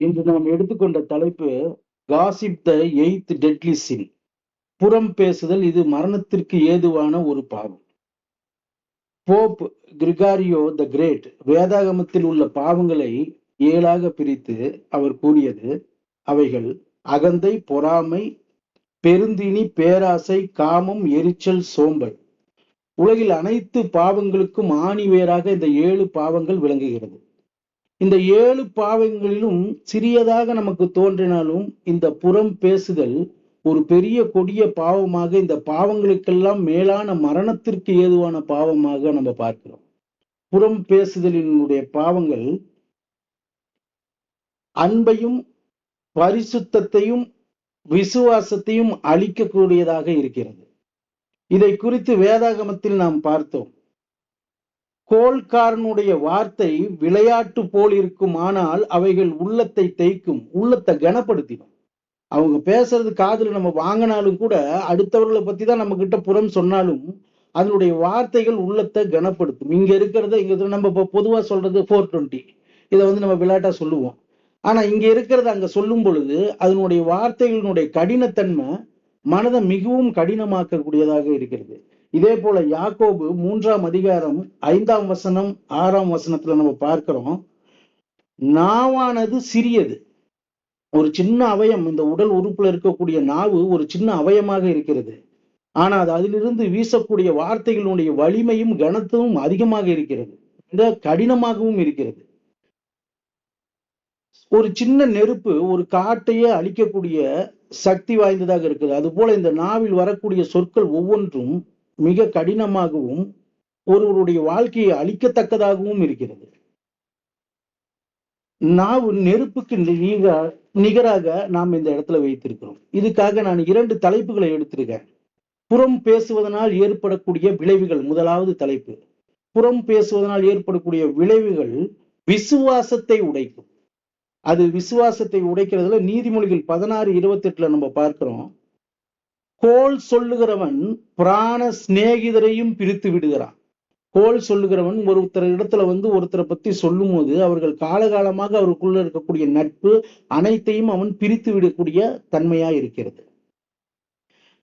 இன்று நாம் எடுத்துக்கொண்ட தலைப்பு காசிப் த எய்த் டெட்லி சின். புறம் பேசுதல் இது மரணத்திற்கு ஏதுவான ஒரு பாவம். போப் கிரிகாரியோ த கிரேட் வேதாகமத்தில் உள்ள பாவங்களை 7ஆக பிரித்து அவர் கூறியது, அவைகள் அகந்தை, பொறாமை, பெருந்தினி, பேராசை, காமம், எரிச்சல், சோம்பல். உலகில் அனைத்து பாவங்களுக்கும் ஆணிவேராக இந்த 7 பாவங்கள் விளங்குகிறது. இந்த 7 பாவங்களிலும் சிறியதாக நமக்கு தோன்றினாலும் இந்த புறம் பேசுதல் ஒரு பெரிய கொடிய பாவமாக, இந்த பாவங்களுக்கெல்லாம் மேலான மரணத்திற்கு ஏதுவான பாவமாக நம்ம பார்க்கிறோம். புறம் பேசுதலினுடைய பாவங்கள் அன்பையும் பரிசுத்தத்தையும் விசுவாசத்தையும் அழிக்கக்கூடியதாக இருக்கிறது. இதை குறித்து வேதாகமத்தில் நாம் பார்த்தோம். கோல்காரனுடைய வார்த்தை விளையாட்டு போல் இருக்கும், ஆனால் அவைகள் உள்ளத்தை தேய்க்கும், உள்ளத்தை கனப்படுத்திடும். அவங்க பேசுறது காதுல நம்ம வாங்கினாலும் கூட, அடுத்தவர்களை பத்தி தான் நம்ம கிட்ட புறம் சொன்னாலும் அதனுடைய வார்த்தைகள் உள்ளத்தை கனப்படுத்தும். இங்க இருக்கிறத இங்க நம்ம இப்போ பொதுவா சொல்றது 420, இதை வந்து நம்ம விளையாட்டா சொல்லுவோம். ஆனா இங்க இருக்கிறத அங்க சொல்லும் பொழுது அதனுடைய வார்த்தைகளினுடைய கடினத்தன்மை மனதை மிகவும் கடினமாக்கக்கூடியதாக இருக்கிறது. இதே போல யாக்கோபு 3ஆம் அதிகாரம் 5ஆம் வசனம் 6ஆம் வசனத்துல நம்ம பார்க்கிறோம், நாவானது சிறியது, ஒரு சின்ன அவயம். இந்த உடல் உறுப்புல இருக்கக்கூடிய நாவு ஒரு சின்ன அவயமாக இருக்கிறது. ஆனா அது அதிலிருந்து வீசக்கூடிய வார்த்தைகளுடைய வலிமையும் கனத்தும் அதிகமாக இருக்கிறது, மிக கடினமாகவும் இருக்கிறது. ஒரு சின்ன நெருப்பு ஒரு காட்டையே அழிக்கக்கூடிய சக்தி வாய்ந்ததாக இருக்குது. அது போல இந்த நாவில் வரக்கூடிய சொற்கள் ஒவ்வொன்றும் மிக கடினமாகவும் ஒருவருடைய வாழ்க்கையை அழிக்கத்தக்கதாகவும் இருக்கிறது. நாவு நெருப்புக்கு நிகராக நாம் இந்த இடத்துல வைத்திருக்கிறோம். இதுக்காக நான் 2 தலைப்புகளை எடுத்திருக்கேன். புறம் பேசுவதனால் ஏற்படக்கூடிய விளைவுகள். முதலாவது தலைப்பு, புறம் பேசுவதனால் ஏற்படக்கூடிய விளைவுகள் விசுவாசத்தை உடைக்கும். அது விசுவாசத்தை உடைக்கிறதுல நீதிமொழிகள் 16:28 நம்ம பார்க்கிறோம், கோல் சொல்லுகிறவன் பிராண சிநேகிதரையும் பிரித்து விடுகிறான். கோல் சொல்லுகிறவன் ஒருத்தர் இடத்துல வந்து ஒருத்தரை பத்தி சொல்லும் போது அவர்கள் காலகாலமாக அவருக்குள்ள இருக்கக்கூடிய நட்பு அனைத்தையும் அவன் பிரித்து விடக்கூடிய தன்மையா இருக்கிறது.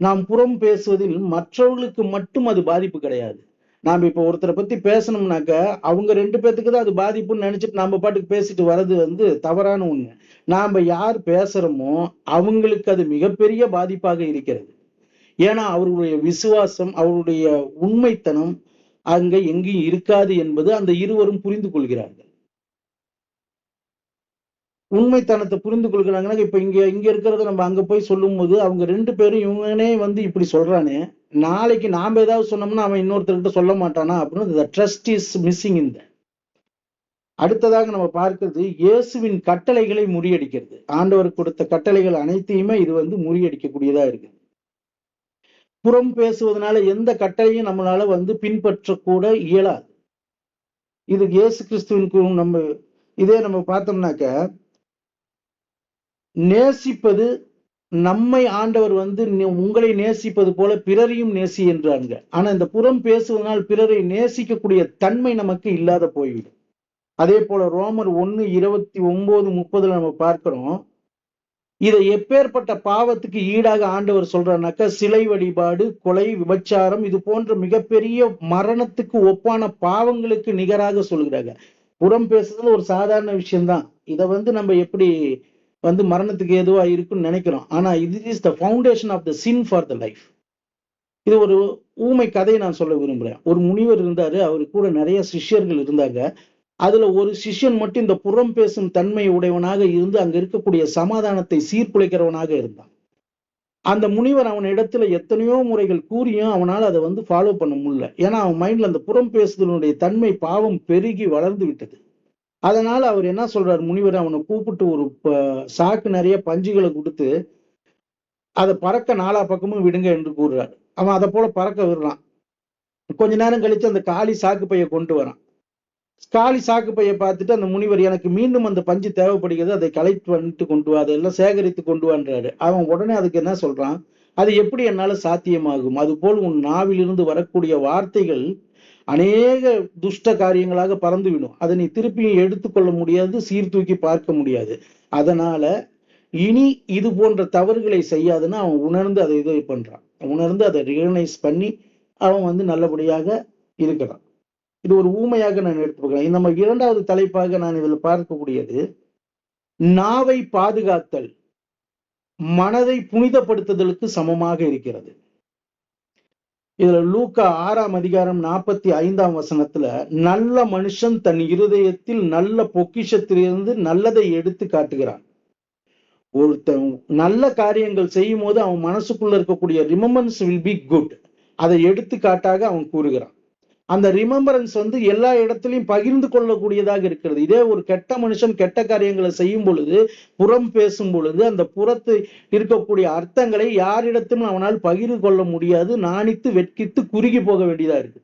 நாம் புறம் பேசுவதில் மற்றவர்களுக்கு மட்டும் அது பாதிப்பு கிடையாது. நாம இப்ப ஒருத்தரை பத்தி பேசணும்னாக்க அவங்க 2 பேத்துக்கு தான் அது பாதிப்புன்னு நினைச்சிட்டு நம்ம பாட்டுக்கு பேசிட்டு வர்றது வந்து தவறான ஒண்ணு. நாம யார் பேசுறோமோ அவங்களுக்கு அது மிகப்பெரிய பாதிப்பாக இருக்கிறது. ஏன்னா அவருடைய விசுவாசம், அவருடைய உண்மைத்தனம் அங்க எங்கேயும் இருக்காது என்பது அந்த இருவரும் புரிந்து கொள்கிறார்கள். உண்மைத்தனத்தை புரிந்து கொள்கிறாங்கன்னா, இப்ப இங்க இருக்கிறத நம்ம அங்க போய் சொல்லும் போது அவங்க 2 பேரும் இவங்கனே வந்து இப்படி சொல்றானே, நாளைக்கு நாம ஏதாவது சொன்னோம்னா அவன் இன்னொருத்தர்கிட்ட சொல்ல மாட்டானா அப்படின்னு ட்ரஸ்ட் இஸ் மிஸ்ஸிங் இந்த. அடுத்ததாக நம்ம பார்க்கிறது இயேசுவின் கட்டளைகளை முறியடிக்கிறது. ஆண்டவர் கொடுத்த கட்டளைகள் அனைத்தையுமே இது வந்து முறியடிக்கக்கூடியதா இருக்கு. புறம் பேசுவதனால எந்த கட்டளையும் நம்மளால வந்து பின்பற்றக்கூட இயலாது. இது இயேசு கிறிஸ்துவின் நம்ம இதே நம்ம பார்த்தோம்னாக்க, நேசிப்பது, நம்மை ஆண்டவர் வந்து உங்களை நேசிப்பது போல பிறரையும் நேசி என்றாங்க. ஆனா இந்த புறம் பேசுவதனால் பிறரை நேசிக்கக்கூடிய தன்மை நமக்கு இல்லாத போய்விடும். அதே போல ரோமர் 1:29-30 நம்ம பார்க்கிறோம், இதை எப்பேற்பட்ட பாவத்துக்கு ஈடாக ஆண்டவர் சொல்றாருனாக்க, சிலை வழிபாடு, கொலை, விபச்சாரம், இது போன்ற மிகப்பெரிய மரணத்துக்கு ஒப்பான பாவங்களுக்கு நிகராக சொல்கிறாங்க. புறம் பேசுறது ஒரு சாதாரண விஷயம்தான். இதை வந்து நம்ம எப்படி வந்து மரணத்துக்கு ஏதுவா இருக்குன்னு நினைக்கிறோம். ஆனா இது is the foundation of the sin for the life. இது ஒரு ஊமை கதையை நான் சொல்ல விரும்புறேன். ஒரு முனிவர் இருந்தாரு, அவரு கூட நிறைய சிஷ்யர்கள் இருந்தாங்க. அதுல ஒரு சிஷ்யன் மட்டும் இந்த புறம் பேசும் தன்மை உடையவனாக இருந்து அங்க இருக்கக்கூடிய சமாதானத்தை சீர்குலைக்கிறவனாக இருந்தான். அந்த முனிவர் அவன் இடத்துல எத்தனையோ முறைகள் கூறியும் அவனால் அதை வந்து ஃபாலோ பண்ண முடியல. ஏன்னா அவன் மைண்ட்ல அந்த புறம் பேசுதலுடைய தன்மை, பாவம் பெருகி வளர்ந்து விட்டது. அதனால அவர் என்ன சொல்றாரு, முனிவர் அவனை கூப்பிட்டு ஒரு சாக்கு நிறைய பஞ்சுகளை கொடுத்து அதை பறக்க 4 பக்கமும் விடுங்க என்று கூறுறாரு. அவன் அதை போல பறக்க விடுறான். கொஞ்ச நேரம் கழிச்சு அந்த காலி சாக்கு பையை கொண்டு வரான். காலி சாக்கு பையை பார்த்துட்டு அந்த முனிவர், எனக்கு மீண்டும் அந்த பஞ்சு தேவைப்படுகிறது, அதை கலெக்ட் பண்ணிட்டு கொண்டு வா, அதெல்லாம் சேகரித்து கொண்டு வான்றாரு. அவன் உடனே அதுக்கு என்ன சொல்றான், அது எப்படி என்னால சாத்தியமாகும்? அது போல் உன் நாவிலிருந்து வரக்கூடிய வார்த்தைகள் அநேக துஷ்ட காரியங்களாக பறந்துவிடும். அதை நீ திருப்பியும் எடுத்துக்கொள்ள முடியாது, சீர்தூக்கி பார்க்க முடியாது. அதனால இனி இது போன்ற தவறுகளை செய்யாதுன்னு அவன் உணர்ந்து அதை இது பண்றான். உணர்ந்து அதை ரியலைஸ் பண்ணி அவன் வந்து நல்லபடியாக இருக்கிறான். இது ஒரு ஊமையாக நான் எடுத்துக்கிறேன். நம்ம இரண்டாவது தலைப்பாக நான் இதில் பார்க்கக்கூடியது, நாவை பாதுகாத்தல் மனதை புனிதப்படுத்துதலுக்கு சமமாக இருக்கிறது. இதுல லூக்கா 6ஆம் அதிகாரம் 45ஆம் வசனத்துல, நல்ல மனுஷன் தன் இருதயத்தில் நல்ல பொக்கிஷத்திலிருந்து நல்லதை எடுத்து காட்டுகிறான். ஒருத்தன் நல்ல காரியங்கள் செய்யும் போது அவன் மனசுக்குள்ள இருக்கக்கூடிய ரிமெம்பரன்ஸ் வில் பி குட். அதை எடுத்துக்காட்டாக அவன் கூறுகிறான். அந்த ரிமெம்பரன்ஸ் வந்து எல்லா இடத்திலையும் பகிர்ந்து கொள்ளக்கூடியதாக இருக்கிறது. இதே ஒரு கெட்ட மனுஷன் கெட்ட காரியங்களை செய்யும் பொழுது, புறம் பேசும் பொழுது, அந்த புறத்து இருக்கக்கூடிய அர்த்தங்களை யாரிடத்திலும் அவனால் பகிர்ந்து கொள்ள முடியாது. நாணித்து வெட்கித்து குறுகி போக வேண்டியதா இருக்கு.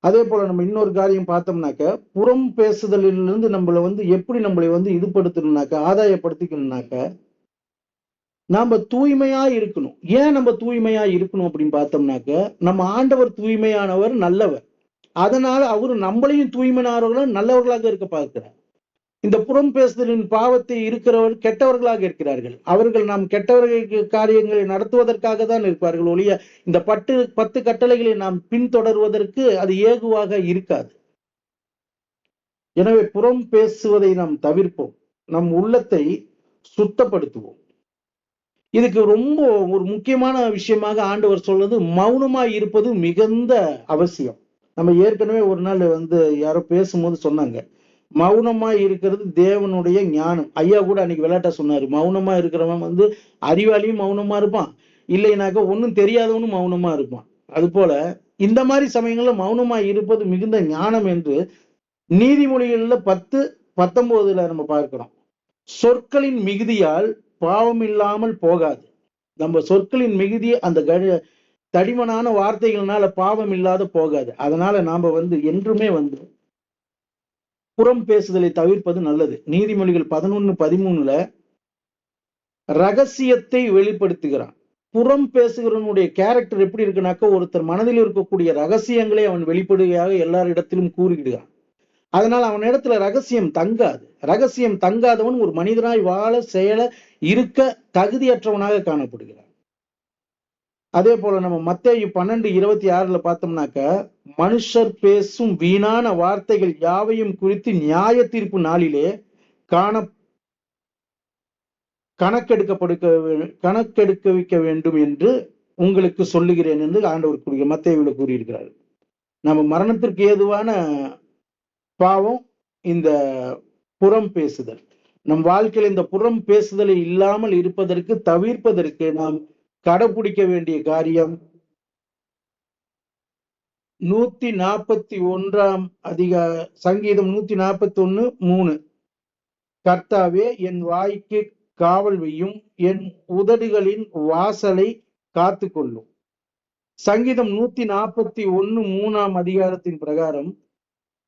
அதே போல நம்ம இன்னொரு காரியம் பார்த்தோம்னாக்க, புறம் பேசுதலிலிருந்து நம்மளை வந்து எப்படி நம்மளை வந்து இதுபடுத்தணும்னாக்க, ஆதாயப்படுத்திக்கணும்னாக்க, நாம தூய்மையா இருக்கணும். ஏன் நம்ம தூய்மையா இருக்கணும் அப்படின்னு பார்த்தோம்னாக்க, நம்ம ஆண்டவர் தூய்மையானவர், நல்லவர். அதனால அவரு நம்மளையும் தூய்மையானவர்களும் நல்லவர்களாக இருக்க பார்க்கிறார். இந்த புறம் பேசுதலின் பாவத்தை இருக்கிறவர் கெட்டவர்களாக இருக்கிறார்கள். அவர்கள் நாம் கெட்டவர்களுக்கு காரியங்களை நடத்துவதற்காக தான் இருப்பார்கள் ஒழிய, இந்த 10 கட்டளைகளை நாம் பின்தொடர்வதற்கு அது ஏகுவாக இருக்காது. எனவே புறம் பேசுவதை நாம் தவிர்ப்போம். நம் உள்ளத்தை சுத்தப்படுத்துவோம். இதுக்கு ரொம்ப ஒரு முக்கியமான விஷயமாக ஆண்டவர் சொல்றது, மௌனமாய் இருப்பது மிகுந்த அவசியம். நம்ம ஏற்கனவே ஒரு நாள் வந்து யாரோ பேசும்போது சொன்னாங்க, மௌனமா இருக்கிறது தேவனுடைய ஞானம். ஐயா கூட அன்னைக்கு விளையாட்டா சொன்னாரு, மௌனமா இருக்கிறவன் வந்து அறிவாளியும் மௌனமா இருப்பான், இல்லைனாக்க ஒன்னும் தெரியாதவனும் மௌனமா இருப்பான். அது போல இந்த மாதிரி சமயங்கள்ல மௌனமா இருப்பது மிகுந்த ஞானம் என்று நீதிமொழிகள்ல 10:19 நம்ம பார்க்கிறோம். சொற்களின் மிகுதியால் பாவம் இல்லாமல் போகாது. நம்ம சொற்களின் மிகுதி, அந்த தடிமனான வார்த்தைகள்னால பாவம் இல்லாத போகாது. அதனால நாம வந்து என்றுமே வந்து புறம் பேசுதலை தவிர்ப்பது நல்லது. நீதிமொழிகள் 11:13 ரகசியத்தை வெளிப்படுத்துகிறான். புறம் பேசுகிறவனுடைய கேரக்டர் எப்படி இருக்குனாக்க, ஒருத்தர் மனதில் இருக்கக்கூடிய ரகசியங்களை அவன் வெளிப்படையாக எல்லாரிடத்திலும் கூறிடுகிறான். அதனால அவன் இடத்துல ரகசியம் தங்காது. ரகசியம் தங்காதவன் ஒரு மனிதனாய் வாழ செயல இருக்க தகுதியற்றவனாக காணப்படுகிறான். அதே போல நம்ம மத்தேயு 12:26 பார்த்தோம்னாக்க, மனுஷர் பேசும் வீணான வார்த்தைகள் யாவையும் குறித்து நியாய தீர்ப்பு நாளிலே கணக்கெடுக்க வைக்க வேண்டும் என்று உங்களுக்கு சொல்லுகிறேன் என்று ஆண்டவர் மத்தேயுல கூறியிருக்கிறார். நம்ம மரணத்திற்கு ஏதுவான பாவம் இந்த புறம் பேசுதல். நம் வாழ்க்கையில் இந்த புறம் பேசுதலை இல்லாமல் இருப்பதற்கு, தவிர்ப்பதற்கு நாம் கடைபிடிக்க வேண்டிய காரியம் 141 சங்கீதம் 141:3, கர்த்தாவே என் வாய்க்கு காவல் வையும், என் உதடுகளின் வாசலை காத்து கொள்ளும். சங்கீதம் 141:3 பிரகாரம்,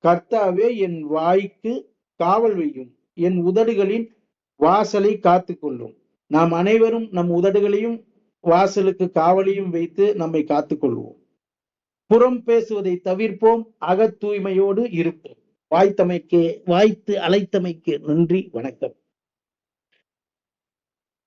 கர்த்தாவே என் வாய்க்கு காவல் வையும், என் உதடுகளின் வாசலை காத்து கொள்ளும். நாம் அனைவரும் நம் உதடுகளையும் வாசலுக்கு காவலையும் வைத்து நம்மை காத்துக் கொள்வோம். புறம் பேசுவதை தவிர்ப்போம், அகத் தூய்மையோடு இருப்போம். வாய்த்து அழைத்தமைக்கு நன்றி, வணக்கம்.